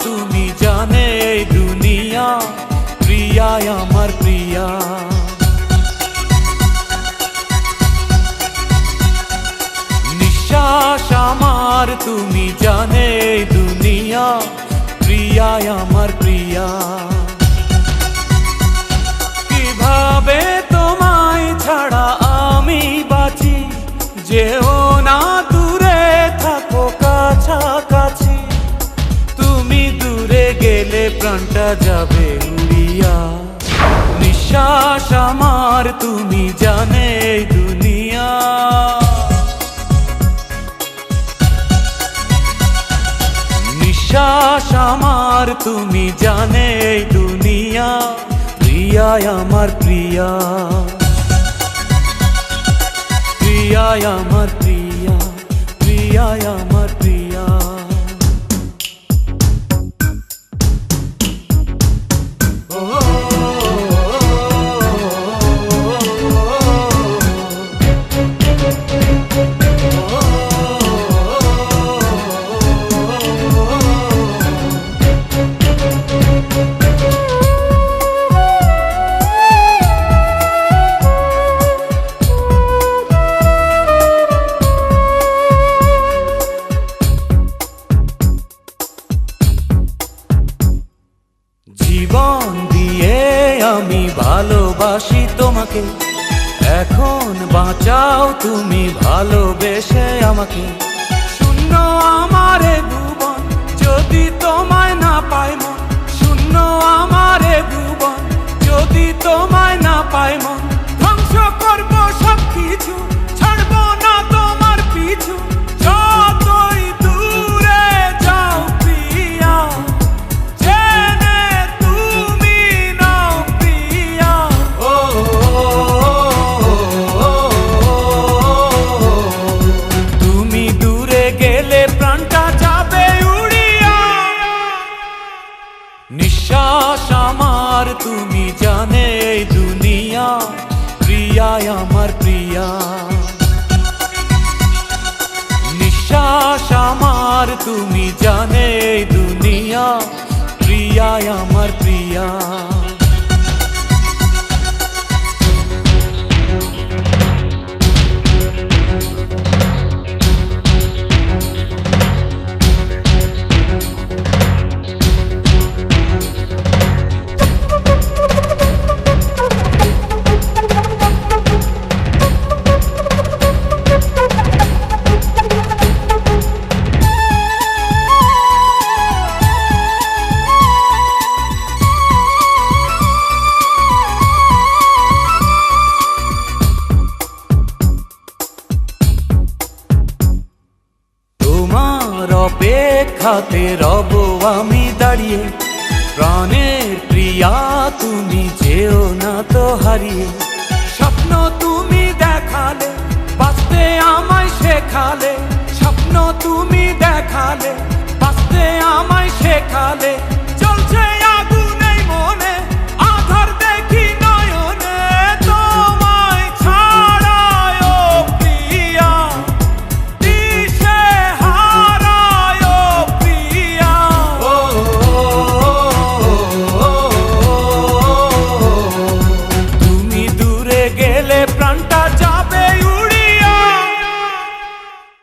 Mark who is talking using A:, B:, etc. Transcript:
A: তুমি জানে এই দুনিয়া, প্রিয়া আমার প্রিয়া। নিঃশ্বাস আমার তুমি জানে এই দুনিয়া, প্রিয়া আমার প্রিয়া। কিভাবে তোমায় ছাড়া আমি বাঁচি, যেও না দূরে থাকো কাছাকাছি। তুমি দূরে গেলে প্রাণটা যাবে উড়িয়া। নিঃশ্বাস আমার তুমি জানে এই দুনিয়া। নিঃশ্বাস আমার তুমি জানে এই দুনিয়া, প্রিয়া আমার প্রিয়া। প্রিয়া আমার প্রিয়া, প্রিয়া আমার প্রিয়া। জীবন দিয়ে আমি ভালোবাসি তোমাকে, এখন বাঁচাও তুমি ভালোবেসে আমাকে। শূন্য আমারে ভুবন যদি তোমায় না পাই মন, শূন্য আমারে ভুবন যদি তোমায় না পাই মন। ধ্বংস করব সব কিছু, ছাড়বো না তোমার পিছু, যতই দূরে যাও প্রিয়া, জেনে তুমি নাও প্রিয়া। ও তুমি দূরে গেলে প্রাণটা যাবে উড়িয়া। নিঃশ্বাস আমার তুমি জানে এই দুনিয়া, প্রিয়া আমার প্রিয়া। নিঃশ্বাস আমার তুমি জানে এই দুনিয়া, প্রিয়া আমার প্রিয়া। অপেক্ষাতে রব আমি দাঁড়িয়ে, প্রাণের প্রিয়া তুমি যেও না তো হারিয়ে। স্বপ্ন তুমি দেখালে, বাঁচতে আমায় শেখালে। স্বপ্ন তুমি দেখালে, বাঁচতে আমায় শেখালে।